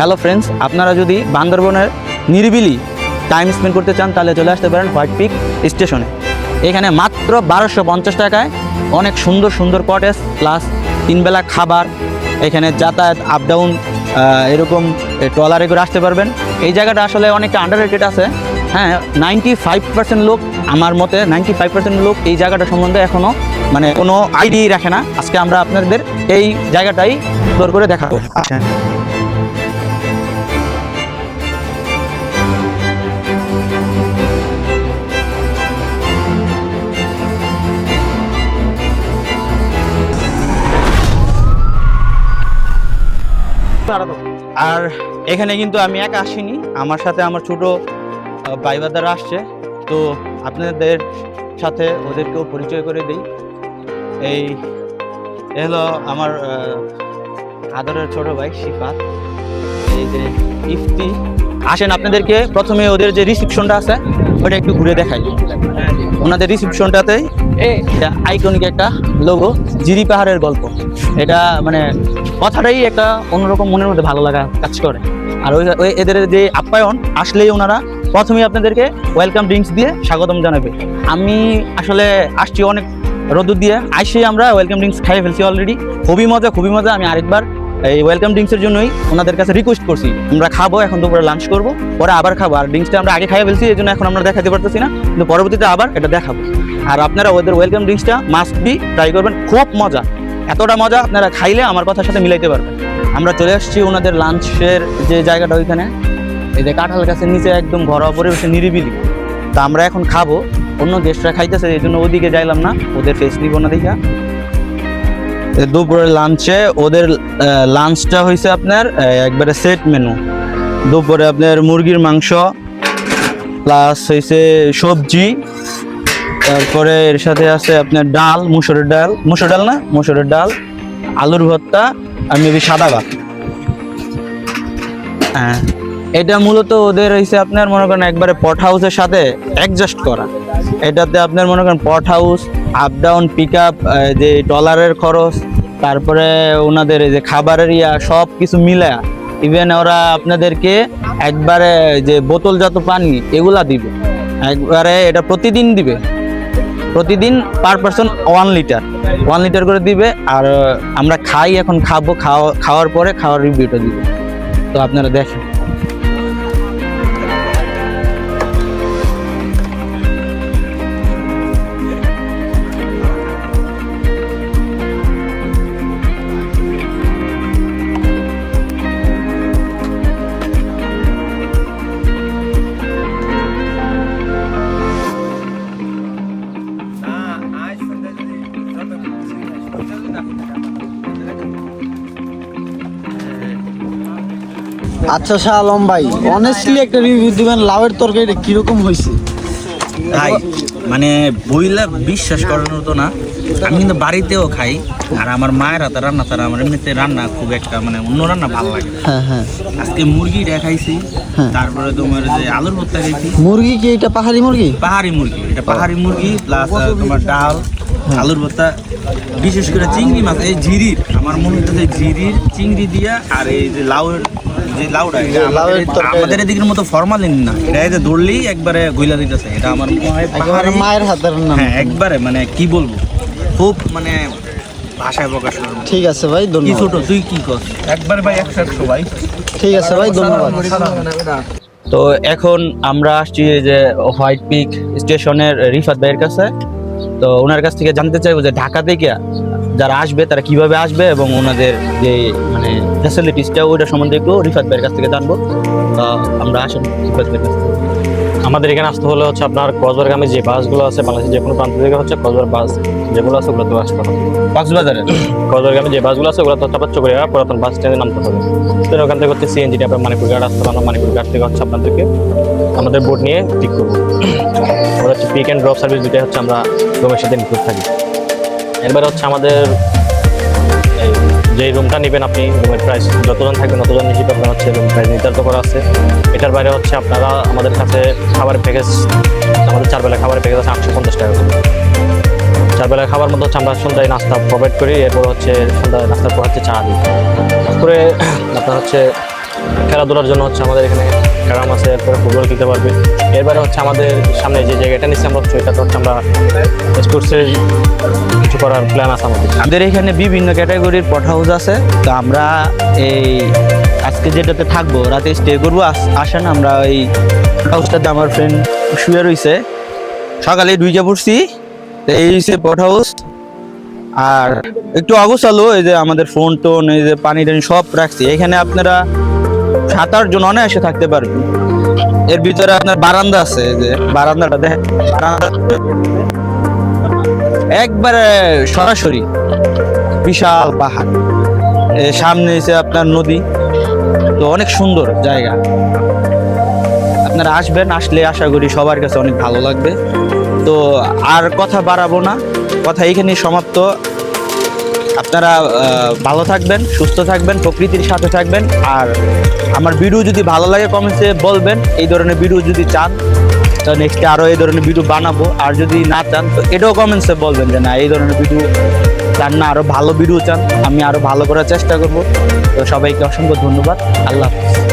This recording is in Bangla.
হ্যালো ফ্রেন্ডস, আপনারা যদি বান্দরবনের নিরিবিলি টাইম স্পেন্ড করতে চান তাহলে চলে আসতে পারেন হোয়াইট পিক স্টেশনে। এখানে মাত্র 1250 টাকায় অনেক সুন্দর সুন্দর কটেজ প্লাস 3 বেলা খাবার, এখানে যাতায়াত আপ ডাউন এরকম ট্রলারে করে আসতে পারবেন। এই জায়গাটা আসলে অনেকটা আন্ডাররেটেড আছে। হ্যাঁ, 95% লোক, আমার মতে 95% লোক এই জায়গাটা সম্বন্ধে এখনও মানে কোনো আইডিয়াই রাখে না। আজকে আমরা আপনাদের এই জায়গাটাই সুন্দর করে দেখাবো। আচ্ছা, আর এখানে কিন্তু আমি একা আসিনি, আমার সাথে আমার ছোট ভাই বাদারা আসছে। তো আপনাদের সাথে ওদেরকেও পরিচয় করে দিই। এই হলো আমার আদরের ছোট ভাই শিফাত, এই যে ইফতি। আসেন আপনাদেরকে প্রথমে ওদের যে রিসিপশনটা আছে ওটা একটু ঘুরে দেখাই। ওনাদের রিসিপশনটাতে এটা আইকনিক একটা লোগো, জিরি পাহাড়ের গল্প। এটা মানে কথাটাই একটা অন্যরকম মনের মধ্যে ভালো লাগা কাজ করে। আর ওই এদের যে আপ্যায়ন, আসলেই ওনারা প্রথমেই আপনাদেরকে ওয়েলকাম ড্রিঙ্কস দিয়ে স্বাগতম জানাবে। আমি আসলে আসছি অনেক রোদ দিয়ে, আইসে আমরা ওয়েলকাম ড্রিঙ্কস খাইয়ে ফেলছি অলরেডি। খুবই মজা। আমি আরেকবার এই ওয়েলকাম ড্রিঙ্কসের জন্যই ওনাদের কাছে রিকোয়েস্ট করছি, আমরা খাবো, এখন দুপুরে লাঞ্চ করবো, পরে আবার খাবো। আর ড্রিঙ্কসটা আমরা আগে খাইয়ে ফেলছি, এই জন্য এখন আমরা দেখাতে পারতেছি না, কিন্তু পরবর্তীতে আবার এটা দেখাবো। আর আপনারা ওদের ওয়েলকাম ড্রিঙ্কসটা মাস্ট বি ট্রাই করবেন, খুব মজা। এতটা মজা আপনারা খাইলে আমার কথার সাথে মিলাইতে পারবেন। আমরা চলে আসছি ওনাদের লাঞ্চের যে জায়গাটা, ওইখানে এই যে কাঁঠাল গাছের নিচে একদম ঘরোয়া পরিবেশে নিরিবিলি। তা আমরা এখন খাবো, অন্য গেস্টরা খাইতেছে, এই জন্য ওদিকে যাইলাম না, ওদের ফেস নিব না দেখা। দুপুরের লাঞ্চে ওদের লাঞ্চটা হয়েছে আপনার একবারে সেট মেনু। দুপুরে আপনার মুরগির মাংস প্লাস হয়েছে সবজি, তারপরে এর সাথে আছে আপনার ডাল, মুসুরের ডাল, আলুর ভর্তা আর মেবি সাদা ভাত। হ্যাঁ, এটা মূলত ওদের হয়েছে আপনার মনে করেন একবারে পট হাউসের সাথে অ্যাডজাস্ট করা। এটাতে আপনার মনে করেন pot house, up down, pick up, যে ট্রলারের খরচ, তারপরে ওনাদের এই যে খাবারের সব কিছু মিলে ইভেন ওরা আপনাদেরকে একবারে যে বোতলজাত পানি এগুলা দিবে একবারে, এটা প্রতিদিন দিবে, প্রতিদিন পার পারসন 1 লিটার করে দিবে। আর আমরা এখন খাওয়ার পরে খাওয়ার রিভিউটা দিবে, তো আপনারা দেখেন। আচ্ছা শাহ আলম ভাই, অনেস্টলি একটা রিভিউ দিবেন, লাউয়ের তরকারিটা কিরকম হয়েছে? ভাই মানে বইলা বিশ্বাস করার মতো না। আমি কিন্তু বাড়িতেও খাই, আর আমার মায়ের হাতে রান্না ছাড়া আমার এমনিতে রান্না খুব একটা মানে অন্য রান্না ভালো লাগে। হ্যাঁ, আজকে মুরগি দেখাইছি, তারপরে তোমার যে আলুর ভর্তা খাইছি। মুরগি কি এটা পাহাড়ি মুরগি? এটা পাহাড়ি মুরগি প্লাস তোমার ডাল, আলুর ভর্তা, বিশেষ করে চিংড়ি মাছ, এই ঝিরির, আমার মনে হচ্ছে ঝিরির চিংড়ি দিয়া, আর এই যে লাউয়ের যে লাউটা, আমাদের এদিকের মতো ফরমালিন না, এটা ধরলেই একবারে গইলা দিতেছে। এটা আমার মায়ের হাতের রান্না। হ্যাঁ, একবারে মানে কি বলবো, খুব মানে ভাষায় প্রকাশ করবো। ঠিক আছে ভাই, ধন্যবাদ। ছোট তুই কি কর একবারে ভাই 100 ভাই। ঠিক আছে ভাই, ধন্যবাদ। তো এখন আমরা আসছি যে হোয়াইট পিক স্টেশনের রিফাত ভাইয়ের কাছে। তো ওনার কাছ থেকে জানতে চাইবো যে ঢাকা থেকে যারা আসবে তারা কিভাবে আসবে এবং ওনাদের যে মানে ফ্যাসিলিটিসটা ওইটা সম্বন্ধে একটু রিফাত ভাইয়ের কাছ থেকে জানবো। তো আমরা আসেন রিফাত ভাইয়ের কাছ থেকে। আমাদের এখানে আসতে হলে হচ্ছে আপনার কক্সবাজারগামী যে বাসগুলো আছে, বাংলাদেশের যে কোনো প্রান্ত থেকে হচ্ছে কক্সবাজার বাস যেগুলো আছে ওগুলোতে আসতে হবে। কক্সবাজারগামী যে বাসগুলো আছে ওগুলো হচ্ছে আপনার চকরিয়া পুরাতন বাস স্ট্যান্ডে নামতে হবে। তো ওখান থেকে হচ্ছে সিএনজিটা আপনার মানিকপুর ঘাট আসতে হবে। মানিকপুর ঘাট থেকে হচ্ছে আপনাদেরকে আমাদের বোট নিয়ে পিক করবো। ওরা হচ্ছে পিক অ্যান্ড ড্রপ সার্ভিস, দুটাই হচ্ছে আমরা রুমের সাথে ইনক্লুড থাকি। এরপরে হচ্ছে আমাদের যে রুমটা নেবেন, আপনি রুমের প্রাইস যতজন থাকবেন ততজন হিসেবে আপনার হচ্ছে রুম প্রাইস নির্ধারিত করা আছে। এটার বাইরে হচ্ছে আপনারা আমাদের কাছে খাবারের প্যাকেজ, আমাদের 4 বেলা খাবারের প্যাকেজ আছে 850 টাকা করে। 4 বেলা খাবার মধ্যে হচ্ছে আমরা সন্ধ্যায় নাস্তা প্রোভাইড করি, এরপর হচ্ছে সন্ধ্যায় নাস্তার পর হচ্ছে চা দিই। তারপরে আপনার হচ্ছে খেলাধুলার জন্য হচ্ছে আমাদের এখানে ক্যারাম আছে, এরপরে ফুটবল খেলতে পারবে। এরপরে হচ্ছে আমাদের সামনে যে জায়গাটা নিচ্ছি আমরা সেটাতে হচ্ছে আমরা স্পোর্টসের কিছু করার প্ল্যান আছে আমাদের। আমাদের এখানে বিভিন্ন ক্যাটাগরির পট হাউস আছে। তো আমরা এই আজকে যেটাতে থাকবো, রাতে স্টে করবো, আসেন আমরা এই হাউসটাতে। আমার ফ্রেন্ড শুয়ে রয়েছে, সকালে ঢুকে পড়ছি। তো এই হচ্ছে পট হাউস। আর একটু অগোছালো, এই যে আমাদের ফোন টোন, এই যে পানি টানি সব রাখছি এখানে। আপনারা 7-8 জন অনায়াসে থাকতে পারবেন। এর ভিতরে আপনার বারান্দা আছে, এই যে বারান্দাটা দেখেন, একবারে সরাসরি বিশাল পাহাড়, সামনে এসে আপনার নদী। তো অনেক সুন্দর জায়গা, আপনারা আসবেন, আসলে আশা করি সবার কাছে অনেক ভালো লাগবে। তো আর কথা বাড়াবো না, কথা এখানেই সমাপ্ত। আপনারা ভালো থাকবেন, সুস্থ থাকবেন, প্রকৃতির সাথে থাকবেন। আর আমার ভিডিও যদি ভালো লাগে কমেন্টে বলবেন। এই ধরনের ভিডিও যদি চান তো নেক্সটে আরও এই ধরনের ভিডিও বানাবো। আর যদি না চান তো এটাও কমেন্টসে বলবেন যে না এই ধরনের ভিডিও চান না, আরও ভালো ভিডিও চান, আমি আরও ভালো করার চেষ্টা করব। তো সবাইকে অসংখ্য ধন্যবাদ। আল্লাহ হাফেজ।